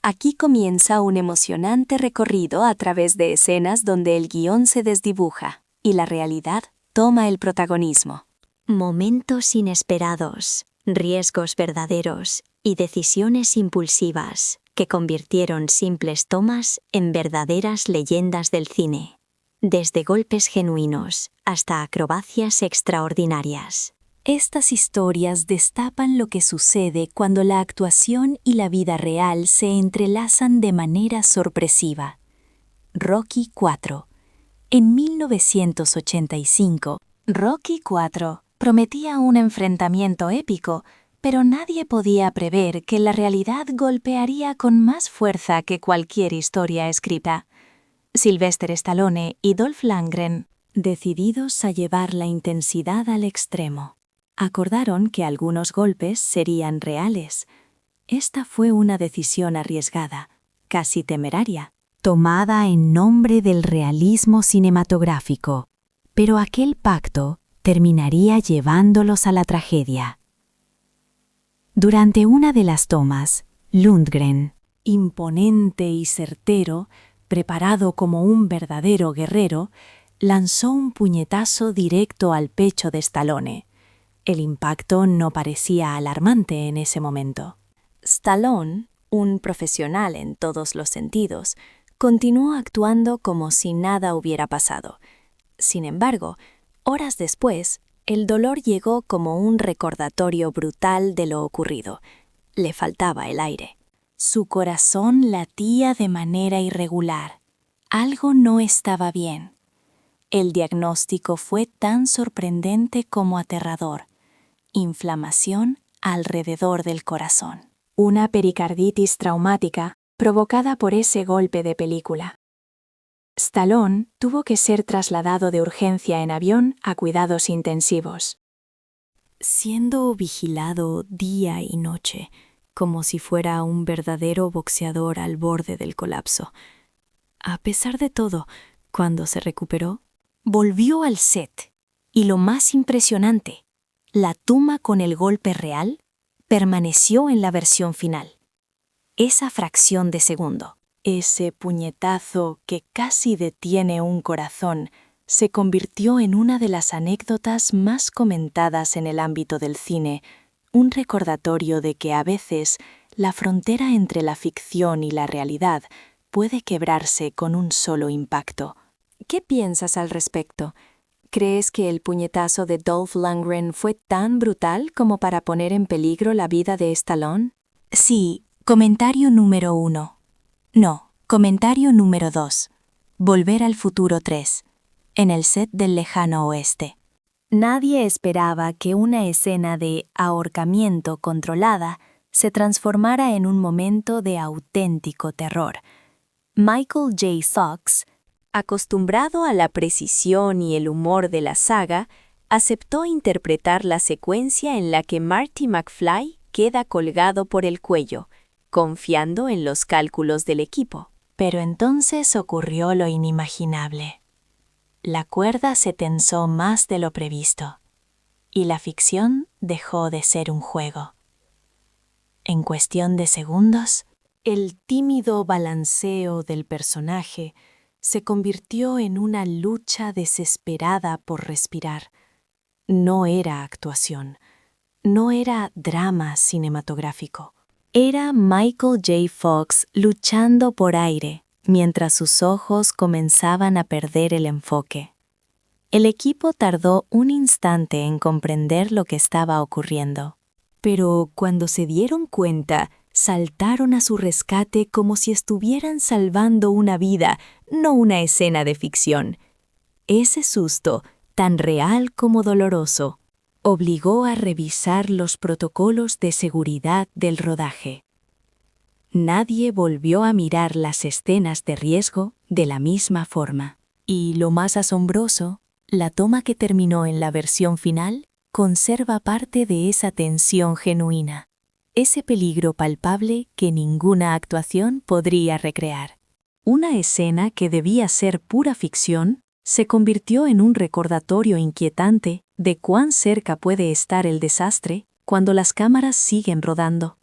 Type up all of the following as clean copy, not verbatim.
Aquí comienza un emocionante recorrido a través de escenas donde el guión se desdibuja y la realidad toma el protagonismo. Momentos inesperados, riesgos verdaderos y decisiones impulsivas que convirtieron simples tomas en verdaderas leyendas del cine. Desde golpes genuinos hasta acrobacias extraordinarias. Estas historias destapan lo que sucede cuando la actuación y la vida real se entrelazan de manera sorpresiva. Rocky IV. En 1985, Rocky IV prometía un enfrentamiento épico, pero nadie podía prever que la realidad golpearía con más fuerza que cualquier historia escrita. Sylvester Stallone y Dolph Lundgren, decididos a llevar la intensidad al extremo, acordaron que algunos golpes serían reales. Esta fue una decisión arriesgada, casi temeraria, tomada en nombre del realismo cinematográfico. Pero aquel pacto terminaría llevándolos a la tragedia. Durante una de las tomas, Lundgren, imponente y certero, preparado como un verdadero guerrero, lanzó un puñetazo directo al pecho de Stallone. El impacto no parecía alarmante en ese momento. Stallone, un profesional en todos los sentidos, continuó actuando como si nada hubiera pasado. Sin embargo, horas después, el dolor llegó como un recordatorio brutal de lo ocurrido. Le faltaba el aire. Su corazón latía de manera irregular. Algo no estaba bien. El diagnóstico fue tan sorprendente como aterrador. Inflamación alrededor del corazón. Una pericarditis traumática provocada por ese golpe de película. Stallone tuvo que ser trasladado de urgencia en avión a cuidados intensivos, siendo vigilado día y noche, como si fuera un verdadero boxeador al borde del colapso. A pesar de todo, cuando se recuperó, volvió al set. Y lo más impresionante, la toma con el golpe real permaneció en la versión final. Esa fracción de segundo, ese puñetazo que casi detiene un corazón, se convirtió en una de las anécdotas más comentadas en el ámbito del cine, un recordatorio de que a veces la frontera entre la ficción y la realidad puede quebrarse con un solo impacto. ¿Qué piensas al respecto? ¿Crees que el puñetazo de Dolph Lundgren fue tan brutal como para poner en peligro la vida de Stallone? Sí, comentario número 1. No, comentario número 2. Volver al futuro 3. En el set del lejano oeste. Nadie esperaba que una escena de ahorcamiento controlada se transformara en un momento de auténtico terror. Michael J. Fox, acostumbrado a la precisión y el humor de la saga, aceptó interpretar la secuencia en la que Marty McFly queda colgado por el cuello, confiando en los cálculos del equipo. Pero entonces ocurrió lo inimaginable. La cuerda se tensó más de lo previsto, y la ficción dejó de ser un juego. En cuestión de segundos, el tímido balanceo del personaje se convirtió en una lucha desesperada por respirar. No era actuación, no era drama cinematográfico. Era Michael J. Fox luchando por aire, mientras sus ojos comenzaban a perder el enfoque. El equipo tardó un instante en comprender lo que estaba ocurriendo. Pero cuando se dieron cuenta, saltaron a su rescate como si estuvieran salvando una vida, no una escena de ficción. Ese susto, tan real como doloroso, obligó a revisar los protocolos de seguridad del rodaje. Nadie volvió a mirar las escenas de riesgo de la misma forma. Y lo más asombroso, la toma que terminó en la versión final conserva parte de esa tensión genuina, ese peligro palpable que ninguna actuación podría recrear. Una escena que debía ser pura ficción se convirtió en un recordatorio inquietante de cuán cerca puede estar el desastre cuando las cámaras siguen rodando.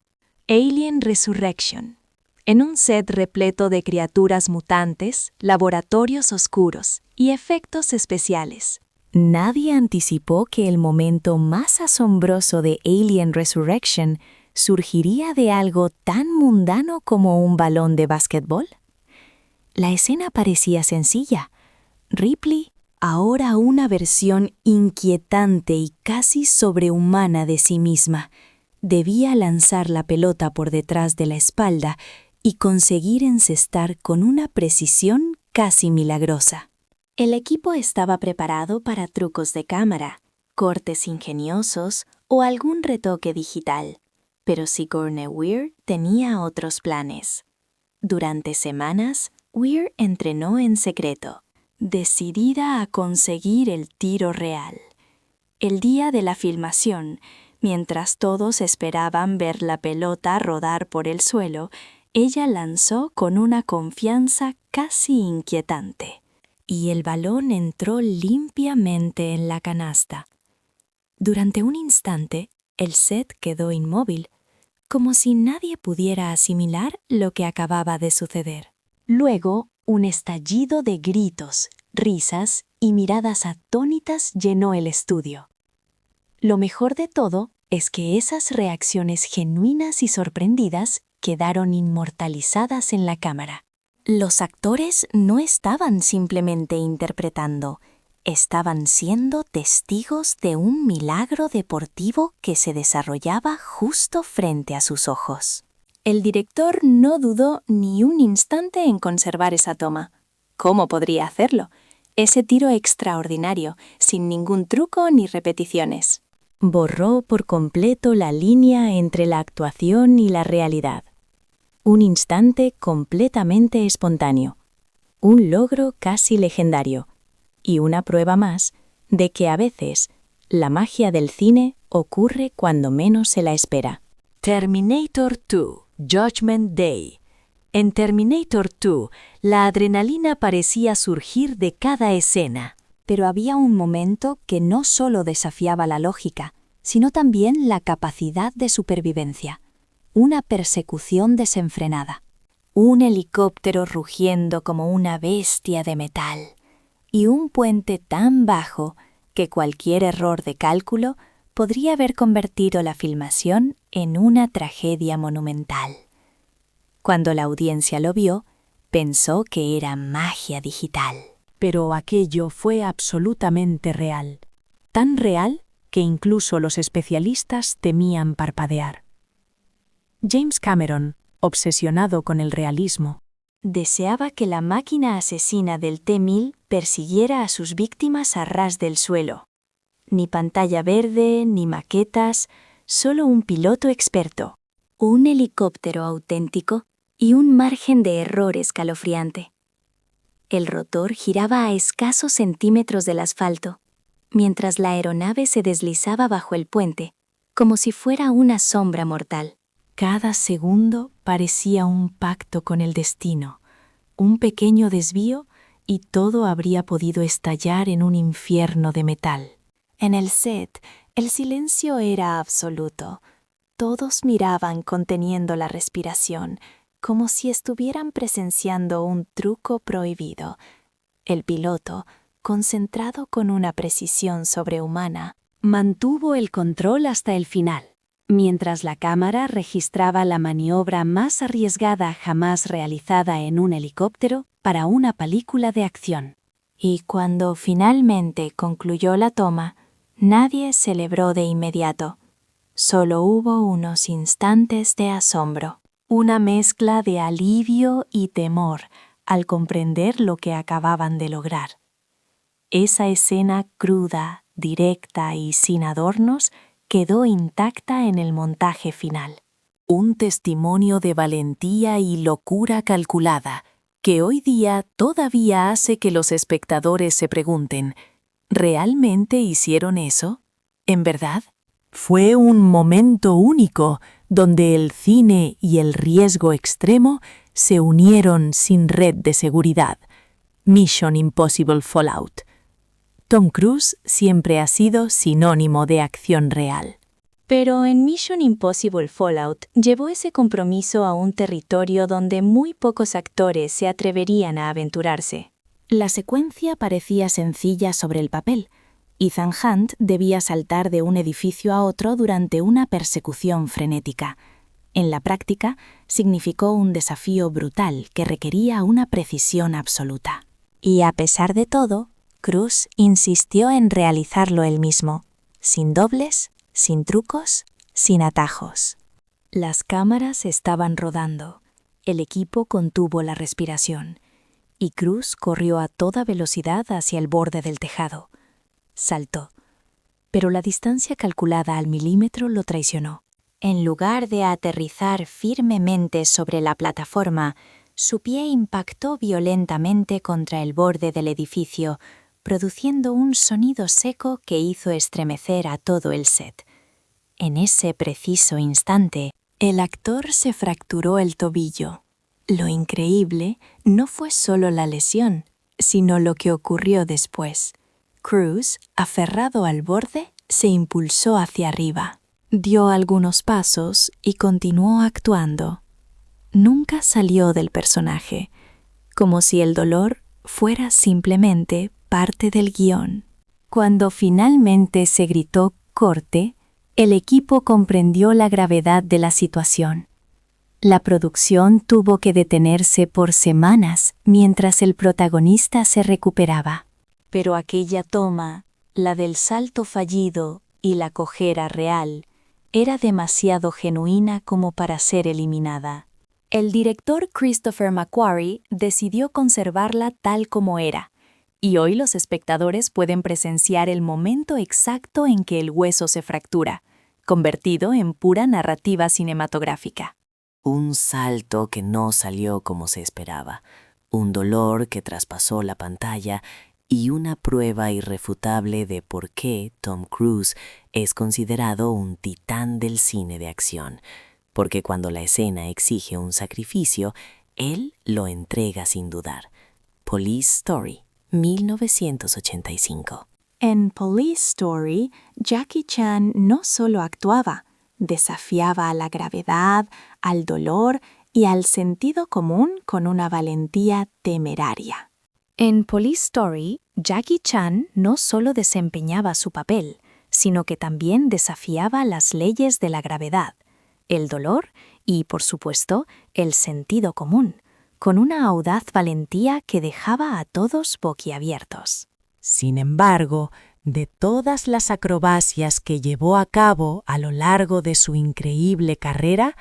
Alien Resurrection. en un set repleto de criaturas mutantes, laboratorios oscuros y efectos especiales. Nadie anticipó que el momento más asombroso de Alien Resurrection surgiría de algo tan mundano como un balón de básquetbol. La escena parecía sencilla. Ripley, ahora una versión inquietante y casi sobrehumana de sí misma, debía lanzar la pelota por detrás de la espalda y conseguir encestar con una precisión casi milagrosa. El equipo estaba preparado para trucos de cámara, cortes ingeniosos o algún retoque digital, pero Sigourney Weaver tenía otros planes. Durante semanas, Weir entrenó en secreto, decidida a conseguir el tiro real. El día de la filmación, mientras todos esperaban ver la pelota rodar por el suelo, ella lanzó con una confianza casi inquietante, y el balón entró limpiamente en la canasta. Durante un instante, el set quedó inmóvil, como si nadie pudiera asimilar lo que acababa de suceder. Luego, un estallido de gritos, risas y miradas atónitas llenó el estudio. Lo mejor de todo es que esas reacciones genuinas y sorprendidas quedaron inmortalizadas en la cámara. Los actores no estaban simplemente interpretando, estaban siendo testigos de un milagro deportivo que se desarrollaba justo frente a sus ojos. El director no dudó ni un instante en conservar esa toma. ¿Cómo podría hacerlo? Ese tiro extraordinario, sin ningún truco ni repeticiones. Borró por completo la línea entre la actuación y la realidad. Un instante completamente espontáneo. Un logro casi legendario. Y una prueba más de que a veces la magia del cine ocurre cuando menos se la espera. Terminator 2, Judgment Day. En Terminator 2, la adrenalina parecía surgir de cada escena. Pero había un momento que no solo desafiaba la lógica, sino también la capacidad de supervivencia. Una persecución desenfrenada. Un helicóptero rugiendo como una bestia de metal. Y un puente tan bajo que cualquier error de cálculo podría haber convertido la filmación en una tragedia monumental. Cuando la audiencia lo vio, pensó que era magia digital. Pero aquello fue absolutamente real. Tan real que incluso los especialistas temían parpadear. James Cameron, obsesionado con el realismo, deseaba que la máquina asesina del T-1000 persiguiera a sus víctimas a ras del suelo. Ni pantalla verde, ni maquetas, solo un piloto experto, un helicóptero auténtico y un margen de error escalofriante. El rotor giraba a escasos centímetros del asfalto, mientras la aeronave se deslizaba bajo el puente, como si fuera una sombra mortal. Cada segundo parecía un pacto con el destino, un pequeño desvío y todo habría podido estallar en un infierno de metal. En el set, el silencio era absoluto. Todos miraban conteniendo la respiración, como si estuvieran presenciando un truco prohibido. El piloto, concentrado con una precisión sobrehumana, mantuvo el control hasta el final, mientras la cámara registraba la maniobra más arriesgada jamás realizada en un helicóptero para una película de acción. Y cuando finalmente concluyó la toma, nadie celebró de inmediato. Solo hubo unos instantes de asombro, una mezcla de alivio y temor al comprender lo que acababan de lograr. Esa escena cruda, directa y sin adornos quedó intacta en el montaje final. Un testimonio de valentía y locura calculada, que hoy día todavía hace que los espectadores se pregunten, ¿realmente hicieron eso? ¿En verdad? Fue un momento único donde el cine y el riesgo extremo se unieron sin red de seguridad. Mission Impossible Fallout. Tom Cruise siempre ha sido sinónimo de acción real. Pero en Mission Impossible Fallout llevó ese compromiso a un territorio donde muy pocos actores se atreverían a aventurarse. La secuencia parecía sencilla sobre el papel. Ethan Hunt debía saltar de un edificio a otro durante una persecución frenética. En la práctica, significó un desafío brutal que requería una precisión absoluta. Y a pesar de todo, Cruise insistió en realizarlo él mismo, sin dobles, sin trucos, sin atajos. Las cámaras estaban rodando, el equipo contuvo la respiración, y Cruise corrió a toda velocidad hacia el borde del tejado. Saltó, pero la distancia calculada al milímetro lo traicionó. En lugar de aterrizar firmemente sobre la plataforma, su pie impactó violentamente contra el borde del edificio, produciendo un sonido seco que hizo estremecer a todo el set. En ese preciso instante, el actor se fracturó el tobillo. Lo increíble no fue solo la lesión, sino lo que ocurrió después. Cruise, aferrado al borde, se impulsó hacia arriba. Dio algunos pasos y continuó actuando. Nunca salió del personaje, como si el dolor fuera simplemente parte del guión. Cuando finalmente se gritó «corte», el equipo comprendió la gravedad de la situación. La producción tuvo que detenerse por semanas mientras el protagonista se recuperaba. Pero aquella toma, la del salto fallido y la cojera real, era demasiado genuina como para ser eliminada. El director Christopher McQuarrie decidió conservarla tal como era, y hoy los espectadores pueden presenciar el momento exacto en que el hueso se fractura, convertido en pura narrativa cinematográfica. Un salto que no salió como se esperaba, un dolor que traspasó la pantalla y una prueba irrefutable de por qué Tom Cruise es considerado un titán del cine de acción, porque cuando la escena exige un sacrificio, él lo entrega sin dudar. Police Story, 1985. En Police Story, Jackie Chan no solo actuaba, desafiaba a la gravedad, al dolor y al sentido común con una valentía temeraria. En Police Story, Jackie Chan no solo desempeñaba su papel, sino que también desafiaba las leyes de la gravedad, el dolor y, por supuesto, el sentido común, con una audaz valentía que dejaba a todos boquiabiertos. Sin embargo, de todas las acrobacias que llevó a cabo a lo largo de su increíble carrera,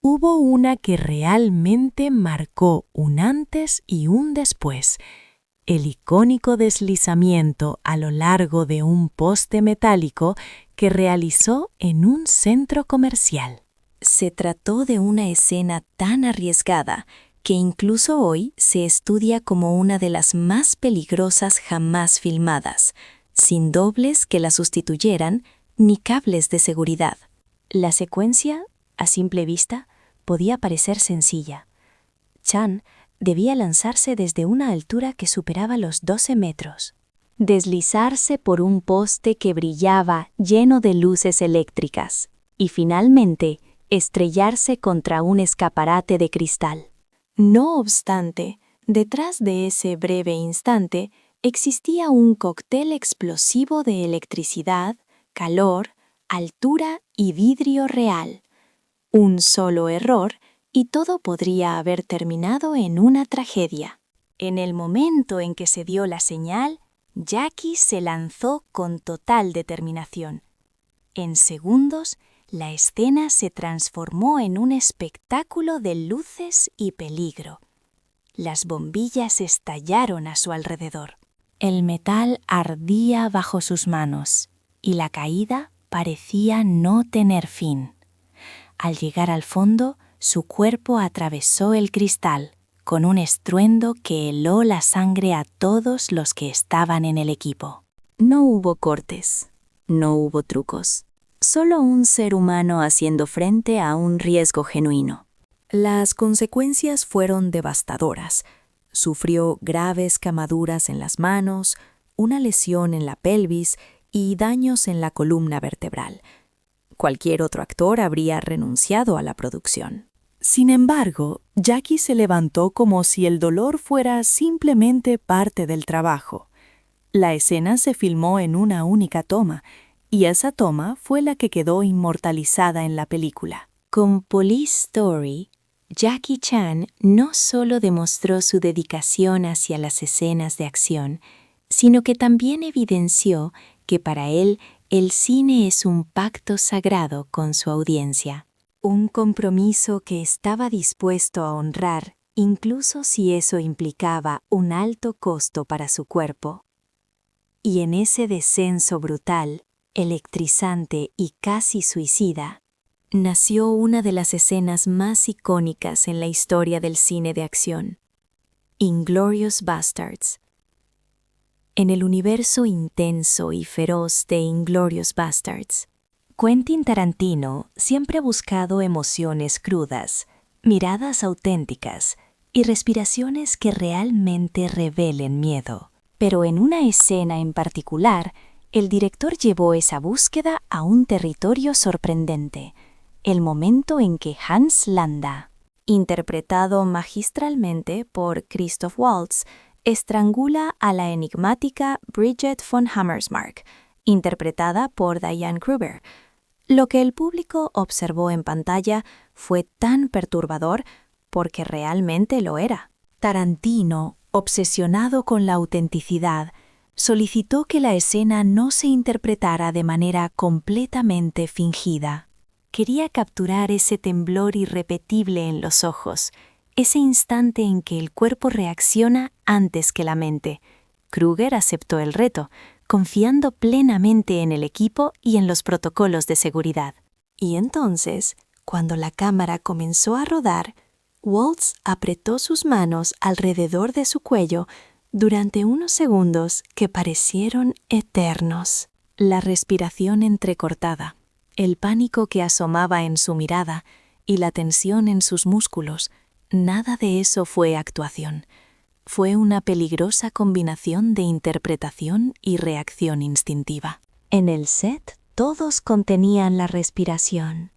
hubo una que realmente marcó un antes y un después: el icónico deslizamiento a lo largo de un poste metálico que realizó en un centro comercial. Se trató de una escena tan arriesgada que incluso hoy se estudia como una de las más peligrosas jamás filmadas, sin dobles que la sustituyeran ni cables de seguridad. La secuencia, a simple vista, podía parecer sencilla. Chan debía lanzarse desde una altura que superaba los 12 metros. Deslizarse por un poste que brillaba lleno de luces eléctricas y finalmente estrellarse contra un escaparate de cristal. No obstante, detrás de ese breve instante existía un cóctel explosivo de electricidad, calor, altura y vidrio real. Un solo error y todo podría haber terminado en una tragedia. En el momento en que se dio la señal, Jackie se lanzó con total determinación. En segundos, la escena se transformó en un espectáculo de luces y peligro. Las bombillas estallaron a su alrededor. El metal ardía bajo sus manos y la caída parecía no tener fin. Al llegar al fondo, su cuerpo atravesó el cristal con un estruendo que heló la sangre a todos los que estaban en el equipo. No hubo cortes, no hubo trucos, solo un ser humano haciendo frente a un riesgo genuino. Las consecuencias fueron devastadoras. Sufrió graves quemaduras en las manos, una lesión en la pelvis y daños en la columna vertebral. Cualquier otro actor habría renunciado a la producción. Sin embargo, Jackie se levantó como si el dolor fuera simplemente parte del trabajo. La escena se filmó en una única toma, y esa toma fue la que quedó inmortalizada en la película. Con Police Story, Jackie Chan no solo demostró su dedicación hacia las escenas de acción, sino que también evidenció que para él el cine es un pacto sagrado con su audiencia, un compromiso que estaba dispuesto a honrar, incluso si eso implicaba un alto costo para su cuerpo. Y en ese descenso brutal, electrizante y casi suicida, nació una de las escenas más icónicas en la historia del cine de acción, Inglourious Basterds. En el universo intenso y feroz de Inglourious Basterds, Quentin Tarantino siempre ha buscado emociones crudas, miradas auténticas y respiraciones que realmente revelen miedo. Pero en una escena en particular, el director llevó esa búsqueda a un territorio sorprendente, el momento en que Hans Landa, interpretado magistralmente por Christoph Waltz, estrangula a la enigmática Bridget von Hammersmark, interpretada por Diane Kruger. Lo que el público observó en pantalla fue tan perturbador porque realmente lo era. Tarantino, obsesionado con la autenticidad, solicitó que la escena no se interpretara de manera completamente fingida. Quería capturar ese temblor irrepetible en los ojos, ese instante en que el cuerpo reacciona antes que la mente. Kruger aceptó el reto, confiando plenamente en el equipo y en los protocolos de seguridad. Y entonces, cuando la cámara comenzó a rodar, Waltz apretó sus manos alrededor de su cuello durante unos segundos que parecieron eternos. La respiración entrecortada, el pánico que asomaba en su mirada y la tensión en sus músculos, nada de eso fue actuación. Fue una peligrosa combinación de interpretación y reacción instintiva. En el set, todos contenían la respiración.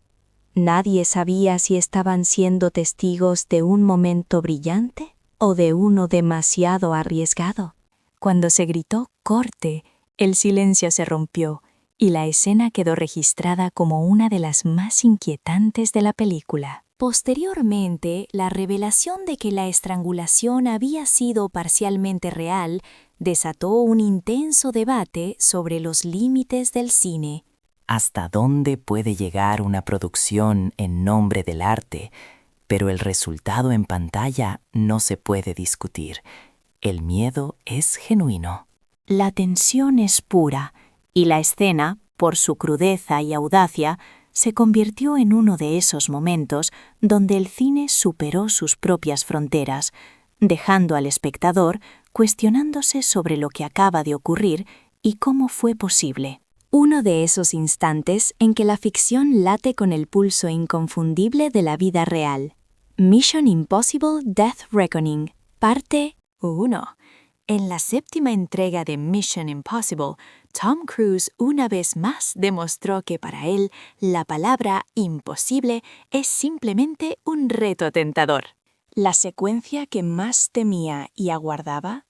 Nadie sabía si estaban siendo testigos de un momento brillante o de uno demasiado arriesgado. Cuando se gritó «corte», el silencio se rompió y la escena quedó registrada como una de las más inquietantes de la película. Posteriormente, la revelación de que la estrangulación había sido parcialmente real desató un intenso debate sobre los límites del cine. ¿Hasta dónde puede llegar una producción en nombre del arte? Pero el resultado en pantalla no se puede discutir. El miedo es genuino. La tensión es pura, y la escena, por su crudeza y audacia, se convirtió en uno de esos momentos donde el cine superó sus propias fronteras, dejando al espectador cuestionándose sobre lo que acaba de ocurrir y cómo fue posible. Uno de esos instantes en que la ficción late con el pulso inconfundible de la vida real. Mission Impossible Death Reckoning, parte 1. En la séptima entrega de Mission Impossible, Tom Cruise una vez más demostró que para él la palabra imposible es simplemente un reto tentador. La secuencia que más temía y aguardaba,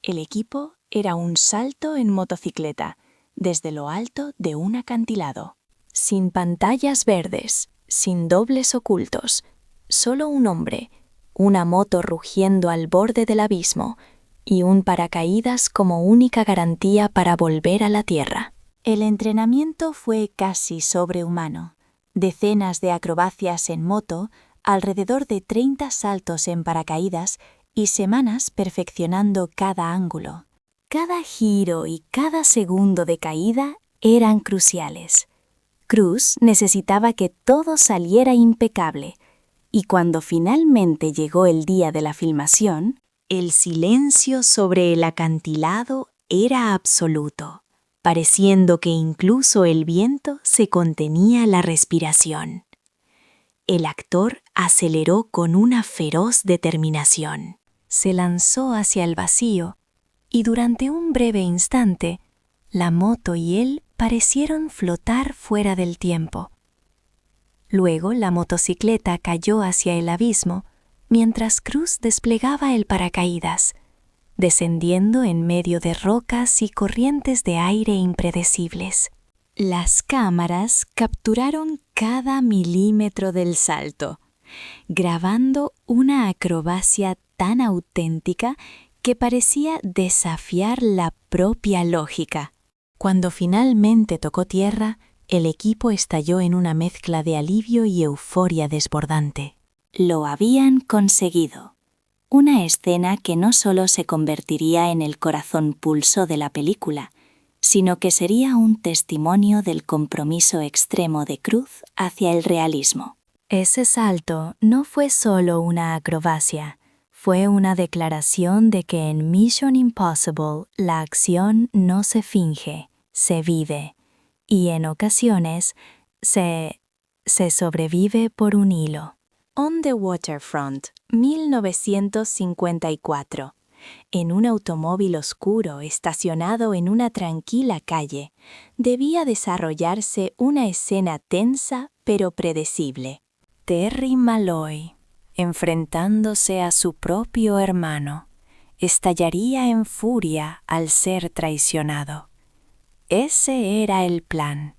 el equipo, era un salto en motocicleta desde lo alto de un acantilado. Sin pantallas verdes, sin dobles ocultos, solo un hombre, una moto rugiendo al borde del abismo y un paracaídas como única garantía para volver a la tierra. El entrenamiento fue casi sobrehumano. Decenas de acrobacias en moto, alrededor de 30 saltos en paracaídas y semanas perfeccionando cada ángulo. Cada giro y cada segundo de caída eran cruciales. Cruise necesitaba que todo saliera impecable, y cuando finalmente llegó el día de la filmación, el silencio sobre el acantilado era absoluto, pareciendo que incluso el viento se contenía la respiración. El actor aceleró con una feroz determinación. Se lanzó hacia el vacío, y durante un breve instante, la moto y él parecieron flotar fuera del tiempo. Luego la motocicleta cayó hacia el abismo, mientras Cruz desplegaba el paracaídas, descendiendo en medio de rocas y corrientes de aire impredecibles. Las cámaras capturaron cada milímetro del salto, grabando una acrobacia tan auténtica que parecía desafiar la propia lógica. Cuando finalmente tocó tierra, el equipo estalló en una mezcla de alivio y euforia desbordante. Lo habían conseguido. Una escena que no solo se convertiría en el corazón pulso de la película, sino que sería un testimonio del compromiso extremo de Cruz hacia el realismo. Ese salto no fue solo una acrobacia, fue una declaración de que en Mission Impossible la acción no se finge, se vive, y en ocasiones se sobrevive por un hilo. On the Waterfront, 1954. En un automóvil oscuro estacionado en una tranquila calle, debía desarrollarse una escena tensa pero predecible. Terry Malloy, enfrentándose a su propio hermano, estallaría en furia al ser traicionado. Ese era el plan,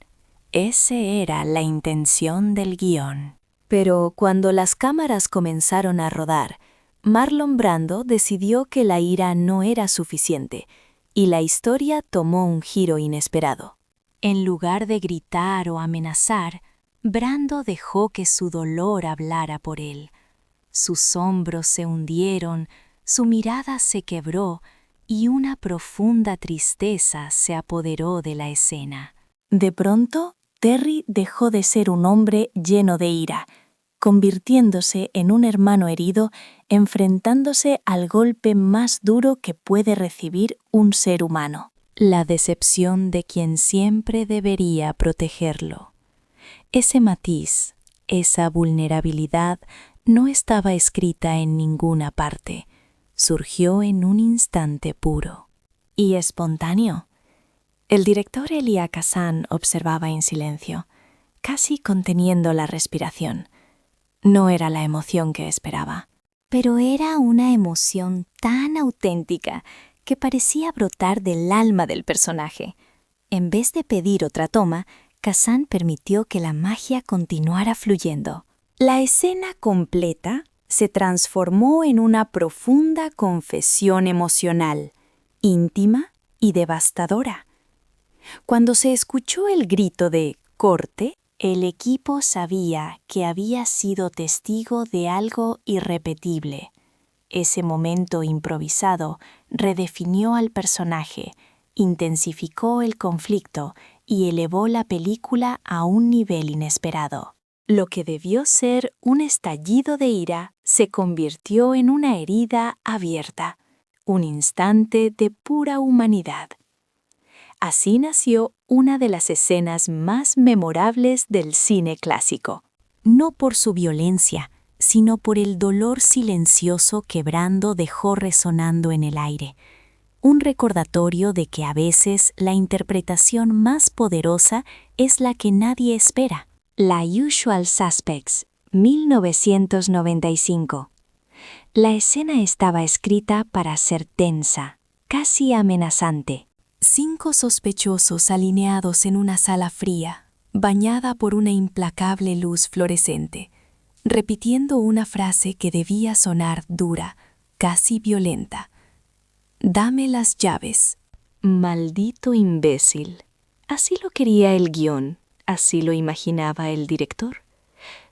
ese era la intención del guión. Pero cuando las cámaras comenzaron a rodar, Marlon Brando decidió que la ira no era suficiente y la historia tomó un giro inesperado. En lugar de gritar o amenazar, Brando dejó que su dolor hablara por él. Sus hombros se hundieron, su mirada se quebró y una profunda tristeza se apoderó de la escena. De pronto, Terry dejó de ser un hombre lleno de ira, convirtiéndose en un hermano herido, enfrentándose al golpe más duro que puede recibir un ser humano: la decepción de quien siempre debería protegerlo. Ese matiz, esa vulnerabilidad, no estaba escrita en ninguna parte. Surgió en un instante puro y espontáneo. El director Elia Kazan observaba en silencio, casi conteniendo la respiración. No era la emoción que esperaba, pero era una emoción tan auténtica que parecía brotar del alma del personaje. En vez de pedir otra toma, Kazan permitió que la magia continuara fluyendo. La escena completa se transformó en una profunda confesión emocional, íntima y devastadora. Cuando se escuchó el grito de «corte», el equipo sabía que había sido testigo de algo irrepetible. Ese momento improvisado redefinió al personaje, intensificó el conflicto y elevó la película a un nivel inesperado. Lo que debió ser un estallido de ira se convirtió en una herida abierta, un instante de pura humanidad. Así nació una de las escenas más memorables del cine clásico, no por su violencia, sino por el dolor silencioso que Brando dejó resonando en el aire, un recordatorio de que a veces la interpretación más poderosa es la que nadie espera. La Usual Suspects, 1995. La escena estaba escrita para ser tensa, casi amenazante. 5 sospechosos alineados en una sala fría, bañada por una implacable luz fluorescente, repitiendo una frase que debía sonar dura, casi violenta. «Dame las llaves». Maldito imbécil. Así lo quería el guión. Así lo imaginaba el director.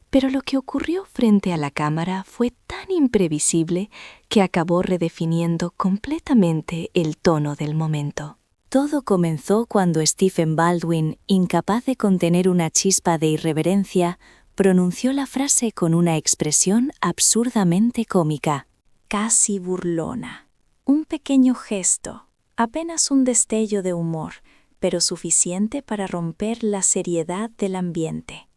Pero lo que ocurrió frente a la cámara fue tan imprevisible que acabó redefiniendo completamente el tono del momento. Todo comenzó cuando Stephen Baldwin, incapaz de contener una chispa de irreverencia, pronunció la frase con una expresión absurdamente cómica, casi burlona. Un pequeño gesto, apenas un destello de humor, pero suficiente para romper la seriedad del ambiente.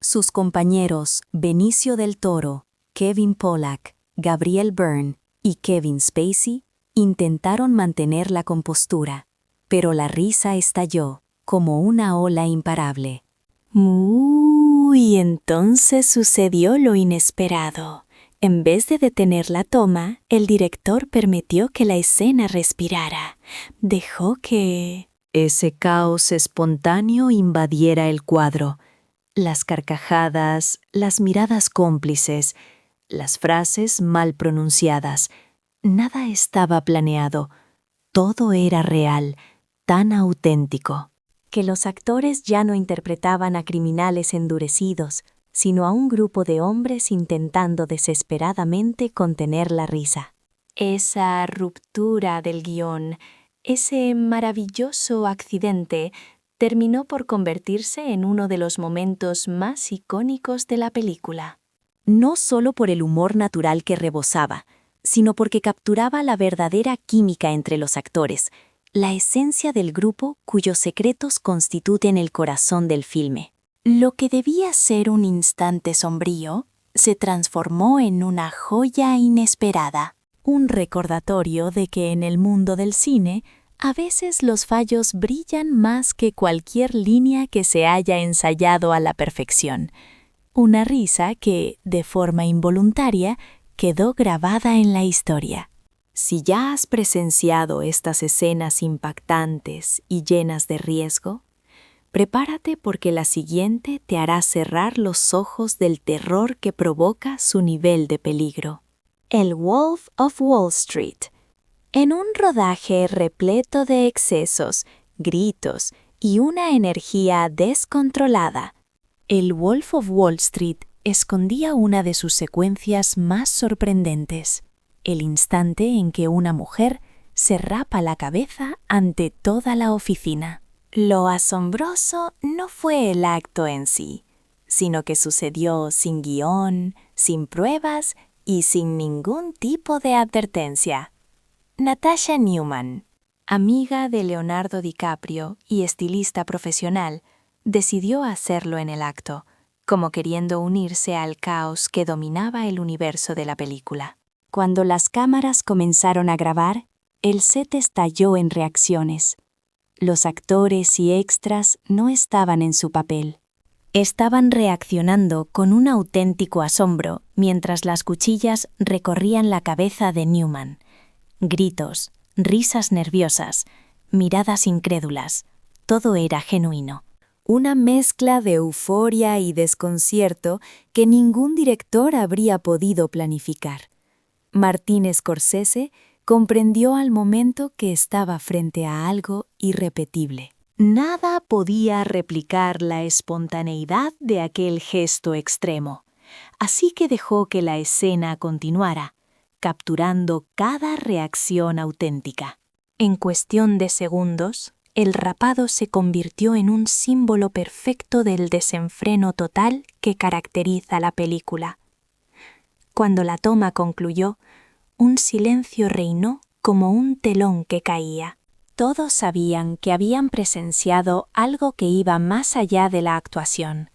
Sus compañeros Benicio del Toro, Kevin Pollak, Gabriel Byrne y Kevin Spacey intentaron mantener la compostura, pero la risa estalló como una ola imparable. Muy Y entonces sucedió lo inesperado. En vez de detener la toma, el director permitió que la escena respirara. Dejó que ese caos espontáneo invadiera el cuadro. Las carcajadas, las miradas cómplices, las frases mal pronunciadas. Nada estaba planeado. Todo era real, tan auténtico. Que los actores ya no interpretaban a criminales endurecidos, sino a un grupo de hombres intentando desesperadamente contener la risa. Esa ruptura del guión, ese maravilloso accidente, terminó por convertirse en uno de los momentos más icónicos de la película. No solo por el humor natural que rebosaba, sino porque capturaba la verdadera química entre los actores, la esencia del grupo cuyos secretos constituyen el corazón del filme. Lo que debía ser un instante sombrío se transformó en una joya inesperada, un recordatorio de que en el mundo del cine a veces los fallos brillan más que cualquier línea que se haya ensayado a la perfección. Una risa que, de forma involuntaria, quedó grabada en la historia. Si ya has presenciado estas escenas impactantes y llenas de riesgo, prepárate porque la siguiente te hará cerrar los ojos del terror que provoca su nivel de peligro. El Wolf of Wall Street. En un rodaje repleto de excesos, gritos y una energía descontrolada, el Wolf of Wall Street escondía una de sus secuencias más sorprendentes. El instante en que una mujer se rapa la cabeza ante toda la oficina. Lo asombroso no fue el acto en sí, sino que sucedió sin guión, sin pruebas y sin ningún tipo de advertencia. Natasha Newman, amiga de Leonardo DiCaprio y estilista profesional, decidió hacerlo en el acto, como queriendo unirse al caos que dominaba el universo de la película. Cuando las cámaras comenzaron a grabar, el set estalló en reacciones. Los actores y extras no estaban en su papel. Estaban reaccionando con un auténtico asombro mientras las cuchillas recorrían la cabeza de Newman. Gritos, risas nerviosas, miradas incrédulas, todo era genuino. Una mezcla de euforia y desconcierto que ningún director habría podido planificar. Martin Scorsese comprendió al momento que estaba frente a algo irrepetible. Nada podía replicar la espontaneidad de aquel gesto extremo, así que dejó que la escena continuara, capturando cada reacción auténtica. En cuestión de segundos, el rapado se convirtió en un símbolo perfecto del desenfreno total que caracteriza la película. Cuando la toma concluyó, un silencio reinó como un telón que caía. Todos sabían que habían presenciado algo que iba más allá de la actuación,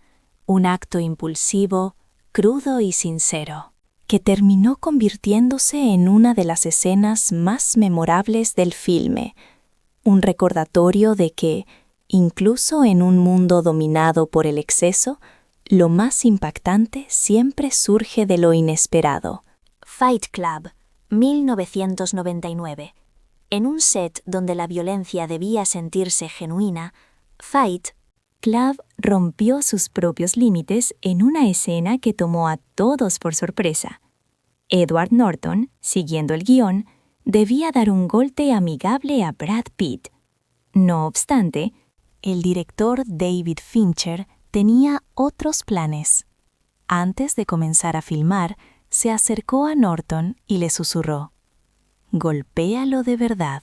un acto impulsivo, crudo y sincero, que terminó convirtiéndose en una de las escenas más memorables del filme, un recordatorio de que, incluso en un mundo dominado por el exceso, lo más impactante siempre surge de lo inesperado. Fight Club, 1999. En un set donde la violencia debía sentirse genuina, Fight Club rompió sus propios límites en una escena que tomó a todos por sorpresa. Edward Norton, siguiendo el guión, debía dar un golpe amigable a Brad Pitt. No obstante, el director David Fincher tenía otros planes. Antes de comenzar a filmar, se acercó a Norton y le susurró: «Golpéalo de verdad».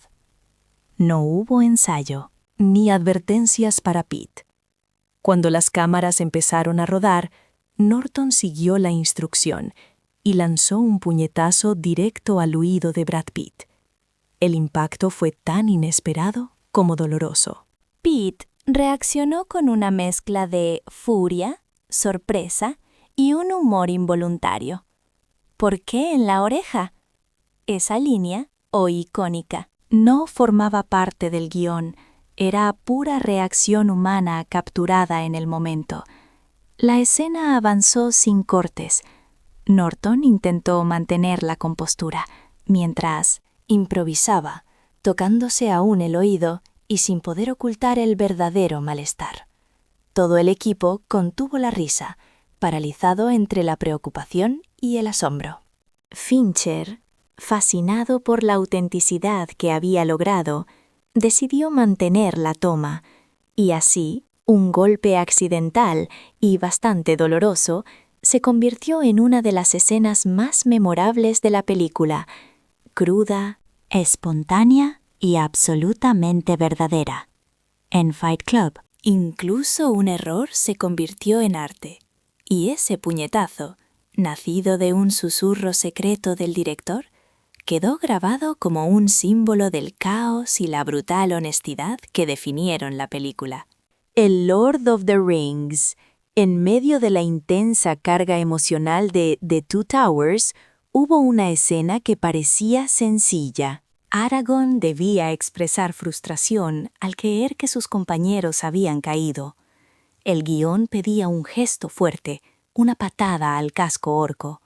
No hubo ensayo, ni advertencias para Pitt. Cuando las cámaras empezaron a rodar, Norton siguió la instrucción y lanzó un puñetazo directo al oído de Brad Pitt. El impacto fue tan inesperado como doloroso. Pitt reaccionó con una mezcla de furia, sorpresa y un humor involuntario. ¿Por qué en la oreja? Esa línea, o icónica, no formaba parte del guión, era pura reacción humana capturada en el momento. La escena avanzó sin cortes. Norton intentó mantener la compostura, mientras improvisaba, tocándose aún el oído y sin poder ocultar el verdadero malestar. Todo el equipo contuvo la risa, paralizado entre la preocupación y el asombro. Fincher, fascinado por la autenticidad que había logrado, decidió mantener la toma, y así, un golpe accidental y bastante doloroso se convirtió en una de las escenas más memorables de la película, cruda, espontánea y absolutamente verdadera. En Fight Club, incluso un error se convirtió en arte, y ese puñetazo, nacido de un susurro secreto del director, quedó grabado como un símbolo del caos y la brutal honestidad que definieron la película. El Lord of the Rings. En medio de la intensa carga emocional de The Two Towers, hubo una escena que parecía sencilla. Aragorn debía expresar frustración al creer que sus compañeros habían caído. El guión pedía un gesto fuerte, una patada al casco orco.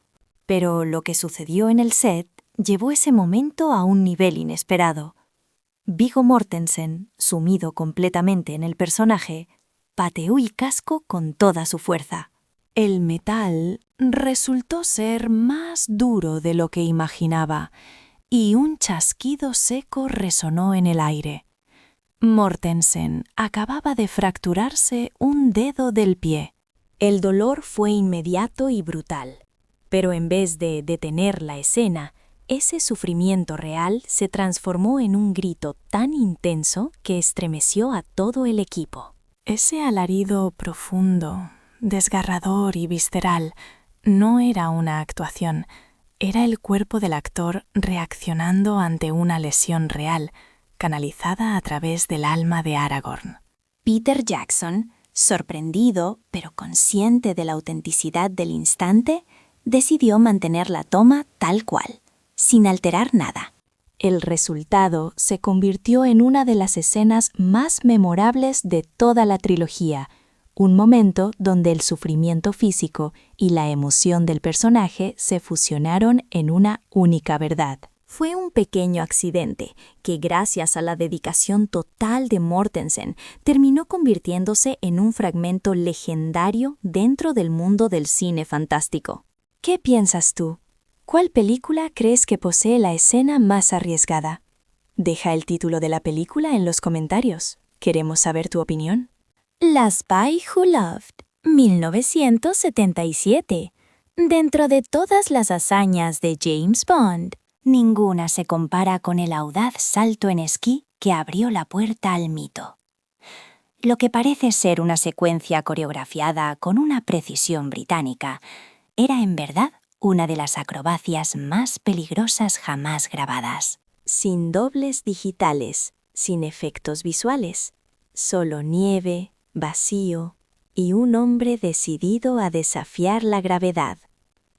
Pero lo que sucedió en el set llevó ese momento a un nivel inesperado. Viggo Mortensen, sumido completamente en el personaje, pateó el casco con toda su fuerza. El metal resultó ser más duro de lo que imaginaba, y un chasquido seco resonó en el aire. Mortensen acababa de fracturarse un dedo del pie. El dolor fue inmediato y brutal, pero en vez de detener la escena, ese sufrimiento real se transformó en un grito tan intenso que estremeció a todo el equipo. Ese alarido profundo, desgarrador y visceral no era una actuación, era el cuerpo del actor reaccionando ante una lesión real, canalizada a través del alma de Aragorn. Peter Jackson, sorprendido pero consciente de la autenticidad del instante, decidió mantener la toma tal cual, sin alterar nada. El resultado se convirtió en una de las escenas más memorables de toda la trilogía, un momento donde el sufrimiento físico y la emoción del personaje se fusionaron en una única verdad. Fue un pequeño accidente que, gracias a la dedicación total de Mortensen, terminó convirtiéndose en un fragmento legendario dentro del mundo del cine fantástico. ¿Qué piensas tú? ¿Cuál película crees que posee la escena más arriesgada? Deja el título de la película en los comentarios. Queremos saber tu opinión. La Spy Who Loved, 1977. Dentro de todas las hazañas de James Bond, ninguna se compara con el audaz salto en esquí que abrió la puerta al mito. Lo que parece ser una secuencia coreografiada con una precisión británica, era en verdad una de las acrobacias más peligrosas jamás grabadas. Sin dobles digitales, sin efectos visuales, solo nieve, vacío y un hombre decidido a desafiar la gravedad.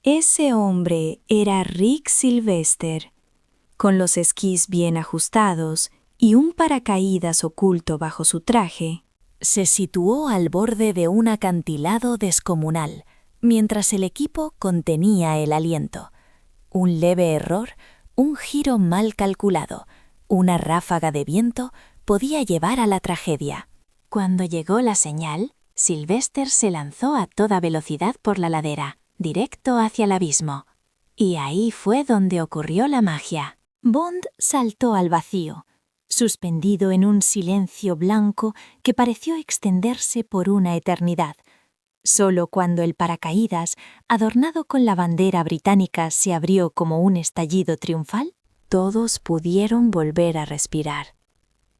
Ese hombre era Rick Sylvester. Con los esquís bien ajustados y un paracaídas oculto bajo su traje, se situó al borde de un acantilado descomunal, mientras el equipo contenía el aliento. Un leve error, un giro mal calculado, una ráfaga de viento podía llevar a la tragedia. Cuando llegó la señal, Sylvester se lanzó a toda velocidad por la ladera, directo hacia el abismo. Y ahí fue donde ocurrió la magia. Bond saltó al vacío, suspendido en un silencio blanco que pareció extenderse por una eternidad. Solo cuando el paracaídas, adornado con la bandera británica, se abrió como un estallido triunfal, todos pudieron volver a respirar.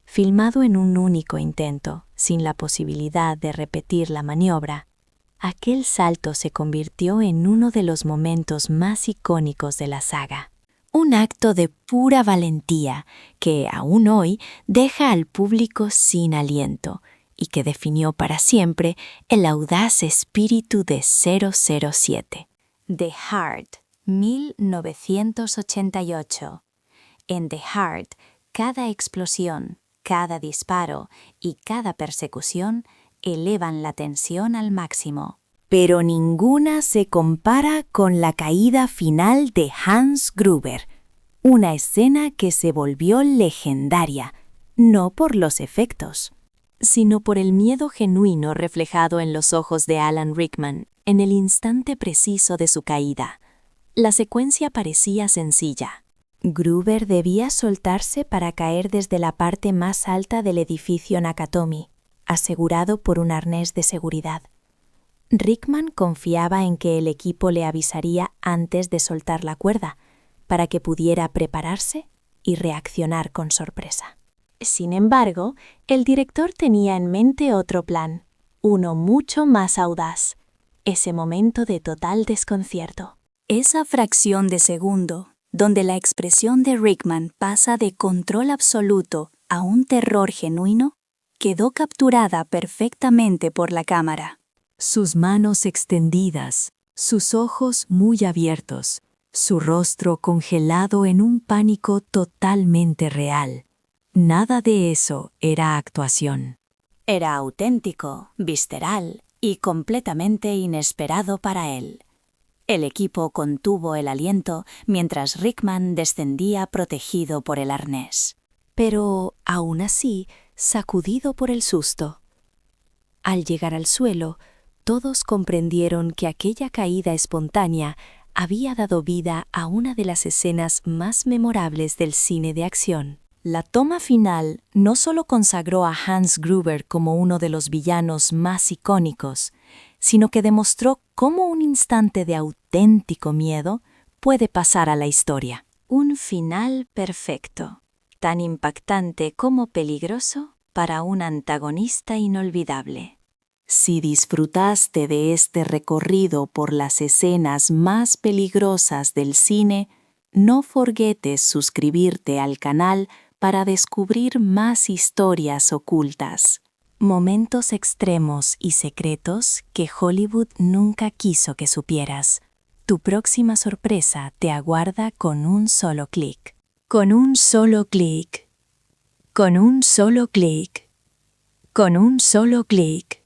Filmado en un único intento, sin la posibilidad de repetir la maniobra, aquel salto se convirtió en uno de los momentos más icónicos de la saga. Un acto de pura valentía que, aún hoy, deja al público sin aliento, y que definió para siempre el audaz espíritu de 007. The Heart, 1988. En The Heart, cada explosión, cada disparo y cada persecución elevan la tensión al máximo. pero ninguna se compara con la caída final de Hans Gruber, una escena que se volvió legendaria, no por los efectos, sino por el miedo genuino reflejado en los ojos de Alan Rickman en el instante preciso de su caída. La secuencia parecía sencilla. Gruber debía soltarse para caer desde la parte más alta del edificio Nakatomi, asegurado por un arnés de seguridad. Rickman confiaba en que el equipo le avisaría antes de soltar la cuerda, para que pudiera prepararse y reaccionar con sorpresa. Sin embargo, el director tenía en mente otro plan, uno mucho más audaz, ese momento de total desconcierto. Esa fracción de segundo, donde la expresión de Rickman pasa de control absoluto a un terror genuino, quedó capturada perfectamente por la cámara. Sus manos extendidas, sus ojos muy abiertos, su rostro congelado en un pánico totalmente real. Nada de eso era actuación. Era auténtico, visceral y completamente inesperado para él. El equipo contuvo el aliento mientras Rickman descendía protegido por el arnés. Pero, aún así, sacudido por el susto. Al llegar al suelo, todos comprendieron que aquella caída espontánea había dado vida a una de las escenas más memorables del cine de acción. La toma final no solo consagró a Hans Gruber como uno de los villanos más icónicos, sino que demostró cómo un instante de auténtico miedo puede pasar a la historia. Un final perfecto, tan impactante como peligroso para un antagonista inolvidable. Si disfrutaste de este recorrido por las escenas más peligrosas del cine, no olvides suscribirte al canal para descubrir más historias ocultas. Momentos extremos y secretos que Hollywood nunca quiso que supieras. Tu próxima sorpresa te aguarda con un solo clic. Con un solo clic. Con un solo clic. Con un solo clic.